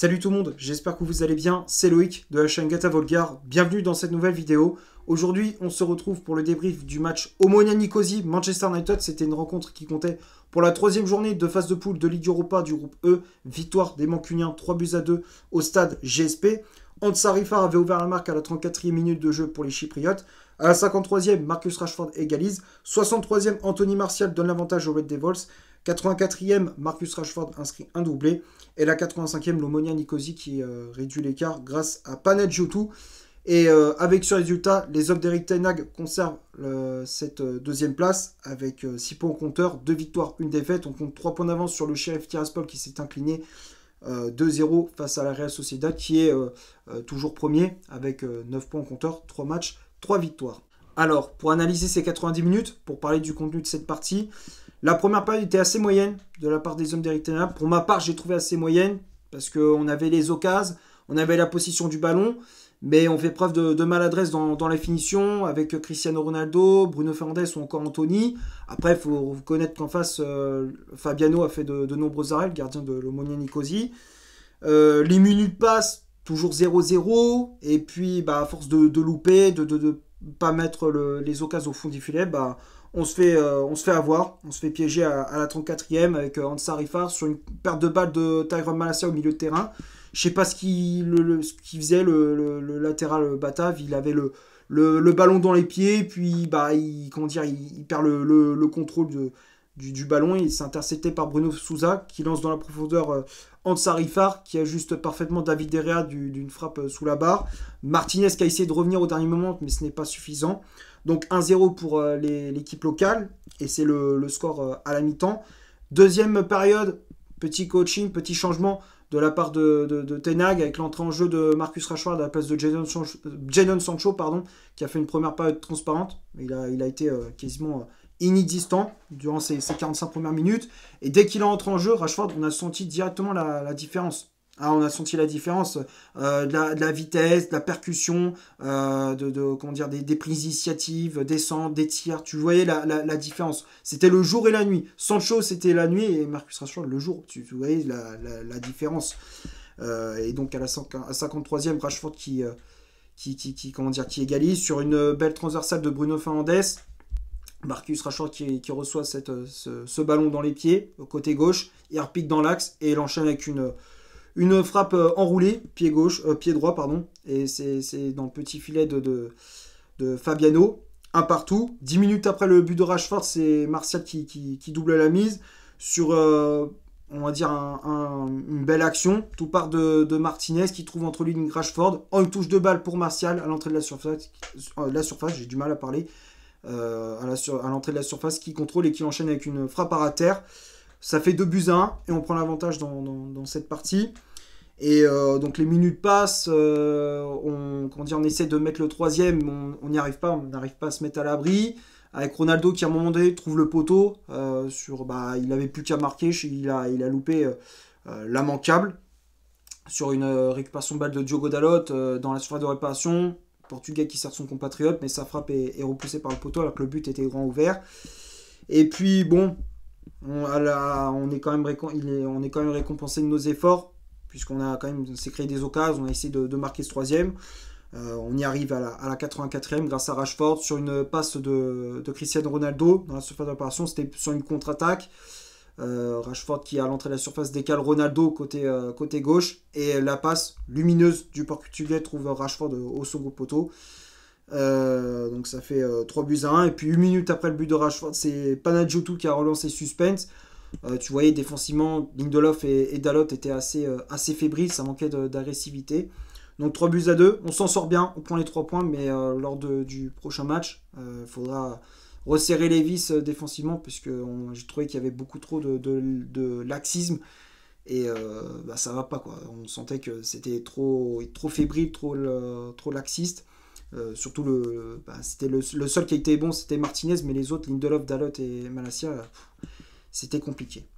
Salut tout le monde, j'espère que vous allez bien, c'est Loïc de la chaîne Gata Volgar, bienvenue dans cette nouvelle vidéo. Aujourd'hui, on se retrouve pour le débrief du match Omonia Nicosie Manchester United. C'était une rencontre qui comptait pour la troisième journée de phase de poule de Ligue Europa du groupe E. Victoire des Mancuniens, 3-2 au stade GSP. Ansar Rifar avait ouvert la marque à la 34e minute de jeu pour les Chypriotes. À la 53e, Marcus Rashford égalise. 63e, Anthony Martial donne l'avantage aux Red Devils. 84e, Marcus Rashford inscrit un doublé. Et la 85e, l'Omonia Nicosie qui réduit l'écart grâce à Panagiotou. Et avec ce résultat, les hommes d'Erik ten Hag conservent cette deuxième place avec 6 points au compteur, 2 victoires, 1 défaite. On compte 3 points d'avance sur le Sheriff Tiraspol qui s'est incliné 2-0 face à la Real Sociedad qui est toujours premier avec 9 points au compteur, 3 matchs, 3 victoires. Alors, pour analyser ces 90 minutes, pour parler du contenu de cette partie, la première période était assez moyenne de la part des hommes d'Erik ten Hag. Pour ma part, j'ai trouvé assez moyenne parce qu'on avait les occasions, on avait la possession du ballon, mais on fait preuve de maladresse dans la finition avec Cristiano Ronaldo, Bruno Fernandes ou encore Anthony. Après, il faut reconnaître qu'en face, Fabiano a fait de nombreux arrêts, le gardien de l'Omonia Nicosie. Les minutes passent, toujours 0-0, et puis à force de louper, de pas mettre les occasions au fond du filet, on se fait avoir, on se fait piéger à la 34e avec Ansar Rifar sur une perte de balle de Tyrone Malacia au milieu de terrain. Je sais pas ce qu'il faisait, le latéral batave, il avait le ballon dans les pieds, puis il perd le contrôle du ballon, il s'est intercepté par Bruno Souza qui lance dans la profondeur Ansar Rifar qui ajuste parfaitement David De Gea d'une frappe sous la barre. Martinez qui a essayé de revenir au dernier moment, mais ce n'est pas suffisant. Donc 1-0 pour l'équipe locale, et c'est le score à la mi-temps. Deuxième période, petit coaching, petit changement de la part de ten Hag avec l'entrée en jeu de Marcus Rashford à la place de Jadon Sancho, qui a fait une première période transparente. Il a été quasiment inexistant durant ces 45 premières minutes. Et dès qu'il est entré en jeu, Rashford, on a senti directement la différence. On a senti la différence de la vitesse, de la percussion, des prises d'initiative, des centres, des tirs. Tu voyais la différence. C'était le jour et la nuit. Sancho, c'était la nuit et Marcus Rashford, le jour. Tu voyais la différence. Et donc à la 53e, Rashford qui égalise sur une belle transversale de Bruno Fernandes. Marcus Rashford qui reçoit ce ballon dans les pieds, au côté gauche. Il repique dans l'axe et il enchaîne avec une frappe enroulée, pied droit, et c'est dans le petit filet de Fabiano, un partout. 10 minutes après le but de Rashford, c'est Martial qui double la mise sur, on va dire, une belle action. Tout part de Martinez qui trouve entre lui et Rashford. Une touche de balle pour Martial à l'entrée de la surface, j'ai du mal à parler, à l'entrée de la surface, qui contrôle et qui enchaîne avec une frappe à terre. Ça fait 2-1 et on prend l'avantage dans cette partie. Et donc les minutes passent, on essaie de mettre le troisième, on n'y arrive pas, on n'arrive pas à se mettre à l'abri. Avec Ronaldo qui à un moment donné trouve le poteau, il n'avait plus qu'à marquer, il a loupé l'immanquable sur une récupération de balle de Diogo Dalot dans la surface de réparation. Portugais qui sert son compatriote, mais sa frappe est repoussée par le poteau alors que le but était grand ouvert. Et puis bon, on est quand même récompensé de nos efforts, puisqu'on s'est créé des occasions, on a essayé de marquer ce troisième. On y arrive à la 84e grâce à Rashford sur une passe de Cristiano Ronaldo dans la surface d'opération. C'était sur une contre-attaque. Rashford qui à l'entrée de la surface décale Ronaldo côté gauche, et la passe lumineuse du portugais trouve Rashford au second poteau. Donc ça fait 3-1, et puis 8 minutes après le but de Rashford, c'est Panagiotou qui a relancé suspense. Tu voyais défensivement, Lindelof et Dalot étaient assez fébriles, ça manquait d'agressivité. Donc 3-2, on s'en sort bien, on prend les 3 points, mais lors du prochain match, il faudra resserrer les vis défensivement, puisque j'ai trouvé qu'il y avait beaucoup trop de laxisme, et ça va pas, quoi. On sentait que c'était trop fébrile, trop laxiste. Surtout c'était le seul qui a été bon, c'était Martinez, mais les autres, Lindelof, Dalot et Malacia, c'était compliqué.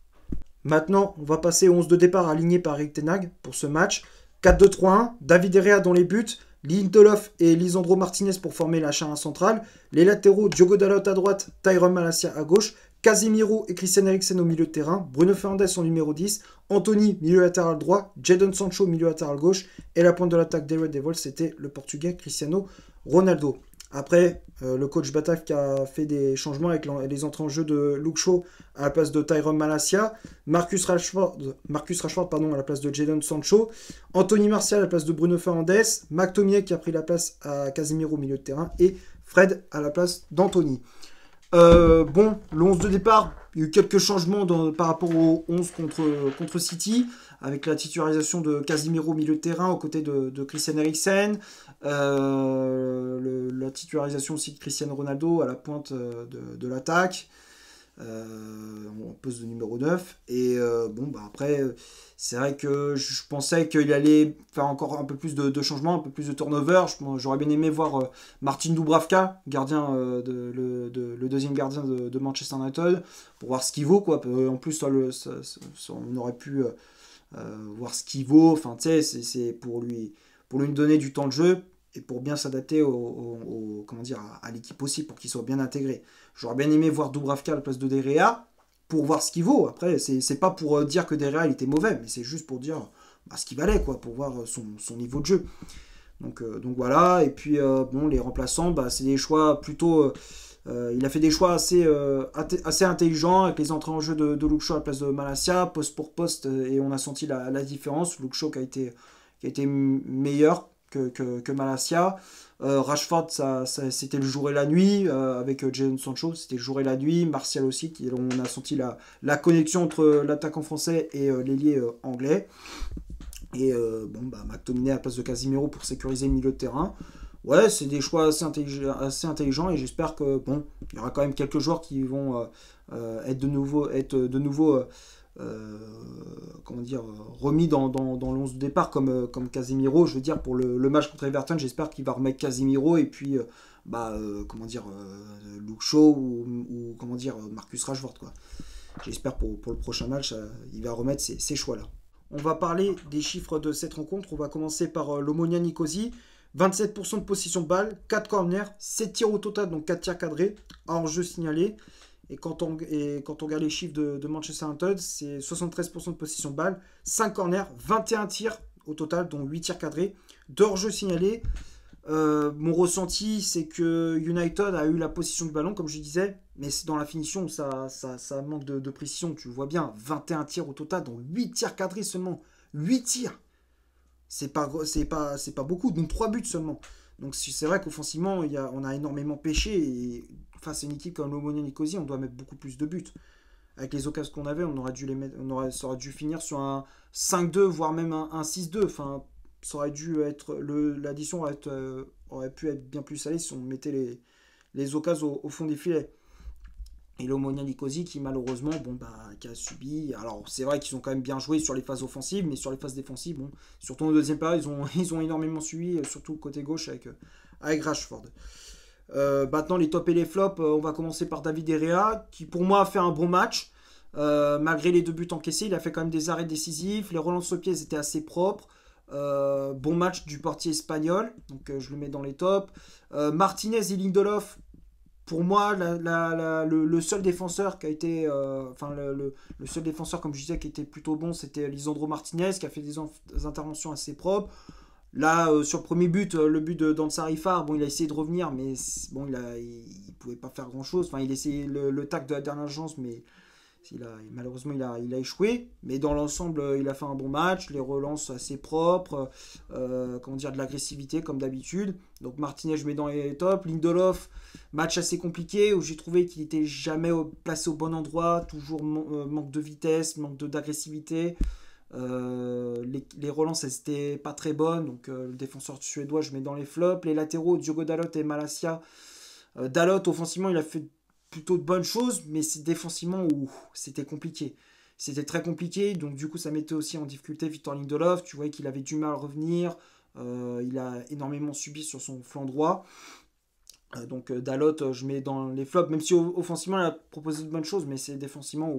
Maintenant, on va passer au 11 de départ aligné par Erik ten Hag pour ce match. 4-2-3-1, David De Gea dans les buts, Lindelof et Lisandro Martinez pour former la charnière centrale, les latéraux Diogo Dalot à droite, Tyrone Malacia à gauche, Casemiro et Christian Eriksen au milieu de terrain, Bruno Fernandes en numéro 10, Anthony, milieu latéral droit, Jadon Sancho, milieu latéral gauche, et la pointe de l'attaque des Red Devils, c'était le Portugais Cristiano Ronaldo. Après, le coach Bataf qui a fait des changements avec les entrées en jeu de Luke Shaw à la place de Tyrone Malacia, Marcus Rashford à la place de Jadon Sancho, Anthony Martial à la place de Bruno Fernandes, McTominay qui a pris la place à Casemiro au milieu de terrain, et Fred à la place d'Anthony. Bon, le 11 de départ, il y a eu quelques changements par rapport au 11 contre City, avec la titularisation de Casemiro au milieu de terrain aux côtés de Christian Eriksen, la titularisation aussi de Cristiano Ronaldo à la pointe de l'attaque, en poste de numéro 9. Et bon, bah après, c'est vrai que je pensais qu'il allait faire encore un peu plus de changements, un peu plus de turnover. J'aurais bien aimé voir Martin Dubravka, gardien, le deuxième gardien de Manchester United, pour voir ce qu'il vaut, quoi. En plus, on aurait pu voir ce qu'il vaut. Enfin, tu sais, c'est pour lui donner du temps de jeu et pour bien s'adapter comment dire, à l'équipe aussi, pour qu'il soit bien intégré. J'aurais bien aimé voir Dubravka à la place de De Gea pour voir ce qu'il vaut. Après, c'est pas pour dire que De Gea il était mauvais, mais c'est juste pour dire ce qu'il valait, quoi, pour voir son niveau de jeu. Donc voilà, et puis bon, les remplaçants, c'est des choix plutôt... il a fait des choix assez intelligents avec les entrées en jeu de Luke Shaw à la place de Malacia, poste pour poste, et on a senti la différence. Luke Shaw qui a été meilleur que Malacia. Rashford, c'était le jour et la nuit, avec Jadon Sancho, c'était le jour et la nuit. Martial aussi, on a senti la connexion entre l'attaquant français et l'ailier anglais. Et McTominay à la place de Casemiro pour sécuriser le milieu de terrain. Ouais, c'est des choix assez intelligents et j'espère que bon, il y aura quand même quelques joueurs qui vont être de nouveau comment dire, remis dans le 11 de départ comme Casemiro. Je veux dire, pour le match contre Everton, j'espère qu'il va remettre Casemiro et puis comment dire, Luke Shaw ou comment dire, Marcus Rashford, quoi. J'espère pour le prochain match, il va remettre ces choix-là. On va parler des chiffres de cette rencontre. On va commencer par l'Omonia Nicosie. 27% de possession de balle, 4 corners, 7 tirs au total, donc 4 tirs cadrés, un jeu signalé. Et quand on regarde les chiffres de Manchester United, c'est 73% de possession de balle, 5 corners, 21 tirs au total, dont 8 tirs cadrés, 2 hors-jeu signalés. Mon ressenti, c'est que United a eu la possession de ballon, comme je disais, mais c'est dans la finition, ça manque de précision. Tu le vois bien, 21 tirs au total, dont 8 tirs cadrés seulement. 8 tirs, c'est pas beaucoup, donc 3 buts seulement. Donc c'est vrai qu'offensivement, on a énormément pêché, et face à une équipe comme l'Omonia Nicosie, on doit mettre beaucoup plus de buts. Avec les occasions qu'on avait, ça aurait dû finir sur un 5-2, voire même un 6-2. Enfin, ça aurait dû être, l'addition aurait pu être bien plus salée si on mettait les occasions au fond des filets. Et l'Omonia Nicosie qui malheureusement qui a subi. Alors c'est vrai qu'ils ont quand même bien joué sur les phases offensives, mais sur les phases défensives, surtout en deuxième période, ils ont énormément suivi, surtout côté gauche avec Rashford. Maintenant les tops et les flops, on va commencer par David De Gea qui pour moi a fait un bon match. Malgré les 2 buts encaissés, il a fait quand même des arrêts décisifs, les relances au pied étaient assez propres. Bon match du portier espagnol, donc je le mets dans les tops. Martinez et Lindelof, pour moi, le seul défenseur qui a été, le seul défenseur, comme je disais, qui était plutôt bon, c'était Lisandro Martinez, qui a fait des interventions assez propres. Là, sur le premier but, le but d'Ansari Farr, il a essayé de revenir, mais bon, il pouvait pas faire grand-chose. Enfin, il a essayé le tac de la dernière chance, mais malheureusement, il a échoué. Mais dans l'ensemble, il a fait un bon match. Les relances assez propres. Comment dire, de l'agressivité, comme d'habitude. Donc Martinez, je mets dans les tops. Lindelof, match assez compliqué, où j'ai trouvé qu'il n'était jamais placé au bon endroit. Toujours manque de vitesse, manque d'agressivité. Les relances, elles n'étaient pas très bonnes. Donc le défenseur suédois, je mets dans les flops. Les latéraux, Diogo Dalot et Malacia. Dalot, offensivement, il a fait plutôt de bonnes choses, mais c'est défensivement où c'était compliqué. C'était très compliqué, donc du coup ça mettait aussi en difficulté Victor Lindelof. Tu voyais qu'il avait du mal à revenir. Il a énormément subi sur son flanc droit. Donc Dalot, je mets dans les flops, même si offensivement il a proposé de bonnes choses, mais c'est défensivement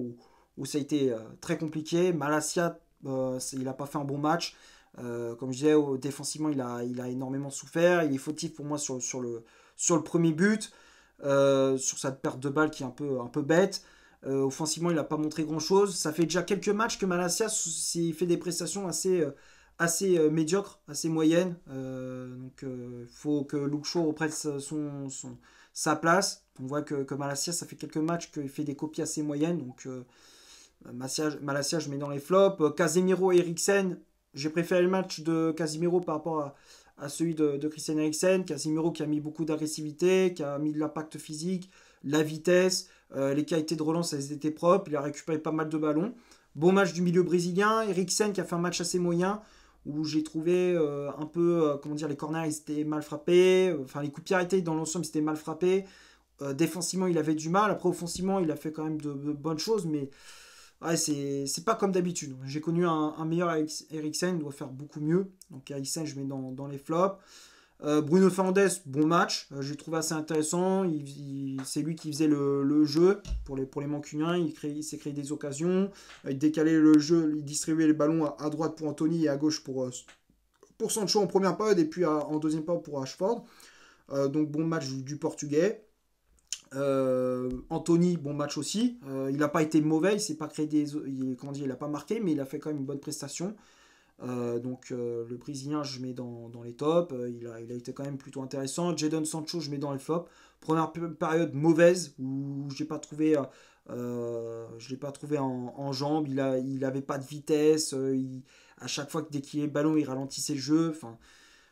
où ça a été très compliqué. Malacia, il n'a pas fait un bon match. Comme je disais, défensivement il a énormément souffert. Il est fautif pour moi sur le premier but. Sur cette perte de balle qui est un peu bête. Offensivement, il n'a pas montré grand-chose. Ça fait déjà quelques matchs que Malacia fait des prestations assez médiocres, assez moyennes. Donc, il faut que Luke Shaw reprenne sa place. On voit que Malacia, ça fait quelques matchs qu'il fait des copies assez moyennes. Donc, Malacia, je mets dans les flops. Casemiro et Eriksen, j'ai préféré le match de Casemiro par rapport à celui de Christian Eriksen. Casemiro qui a mis beaucoup d'agressivité, qui a mis de l'impact physique, la vitesse, les qualités de relance, elles étaient propres. Il a récupéré pas mal de ballons. Bon match du milieu brésilien. Eriksen qui a fait un match assez moyen, où j'ai trouvé un peu, comment dire, les corners ils étaient mal frappés. Enfin, les coups de pied arrêtés dans l'ensemble, c'était mal frappé. Défensivement, il avait du mal. Après, offensivement, il a fait quand même de bonnes choses, mais ouais, c'est pas comme d'habitude. J'ai connu un meilleur Eriksen, il doit faire beaucoup mieux. Donc Eriksen, je mets dans les flops. Bruno Fernandes, bon match. J'ai trouvé assez intéressant. C'est lui qui faisait le jeu pour les Mancuniens. Il s'est créé des occasions. Il décalait le jeu, il distribuait les ballons à droite pour Anthony et à gauche pour Sancho en première période et puis en deuxième période pour Rashford. Donc bon match du Portugais. Anthony, bon match aussi. Il n'a pas été mauvais, il s'est pas créé il a pas marqué, mais il a fait quand même une bonne prestation. Donc le Brésilien, je mets dans les tops. Il a été quand même plutôt intéressant. Jadon Sancho, je mets dans les flops. Première période mauvaise où je l'ai pas trouvé en jambes. Il avait pas de vitesse. À chaque fois que dès qu'il y avait le ballon, il ralentissait le jeu. Enfin,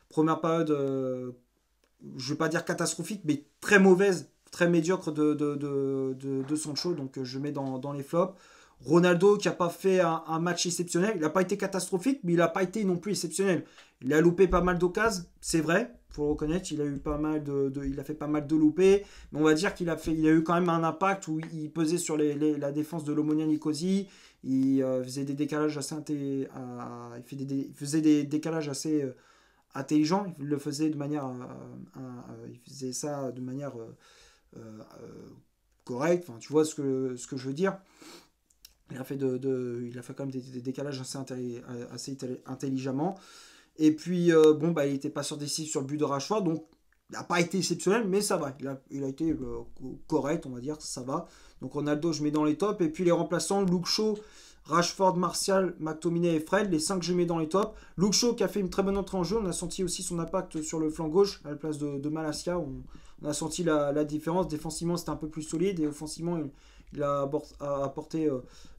première période, je vais pas dire catastrophique, mais très mauvaise, très médiocre de Sancho. Donc je mets dans les flops. Ronaldo qui n'a pas fait un match exceptionnel, il n'a pas été catastrophique, mais il n'a pas été non plus exceptionnel. Il a loupé pas mal d'occasions, c'est vrai, faut le reconnaître, il a eu pas mal il a fait pas mal de loupés, mais on va dire qu'il a eu quand même un impact où il pesait sur la défense de l'Omonia Nicosie, il faisait des décalages assez faisait des décalages assez intelligents, il le faisait de manière il faisait ça de manière correcte, enfin tu vois ce que je veux dire. Il a fait quand même des décalages assez intelligemment. Et puis, il n'était pas décisif sur le but de Rashford, donc il n'a pas été exceptionnel, mais ça va. Il a été correct, on va dire, ça va. Donc Ronaldo, je mets dans les tops. Et puis les remplaçants, Luke Shaw, Rashford, Martial, McTominay et Fred, les 5 que je mets dans les tops. Luke Shaw qui a fait une très bonne entrée en jeu, on a senti aussi son impact sur le flanc gauche, à la place de Malacia. On a senti la différence. Défensivement, c'était un peu plus solide, et offensivement, il a apporté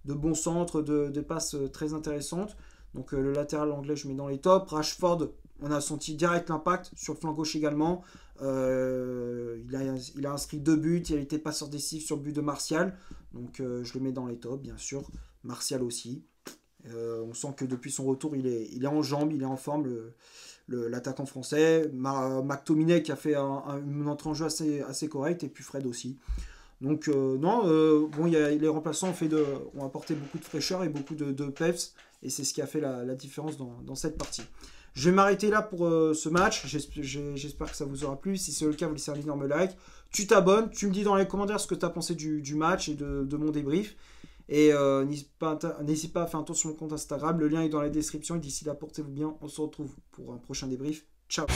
de bons centres, de passes très intéressantes. Donc le latéral anglais, je mets dans les tops. Rashford, on a senti direct l'impact sur le flanc gauche également. Il a inscrit 2 buts, il a été passeur décisif sur le but de Martial. Donc je le mets dans les tops, bien sûr. Martial aussi. On sent que depuis son retour, il est en jambes, il est en forme, l'attaquant français. McTominay qui a fait une entrée en jeu assez correcte, et puis Fred aussi. Donc les remplaçants ont apporté beaucoup de fraîcheur et beaucoup de peps, et c'est ce qui a fait la différence dans cette partie. Je vais m'arrêter là pour ce match. J'espère que ça vous aura plu. Si c'est le cas, vous laissez un énorme like. Tu t'abonnes, tu me dis dans les commentaires ce que tu as pensé du match et de mon débrief. Et n'hésite pas à faire un tour sur mon compte Instagram. Le lien est dans la description. Et d'ici là, portez-vous bien. On se retrouve pour un prochain débrief. Ciao.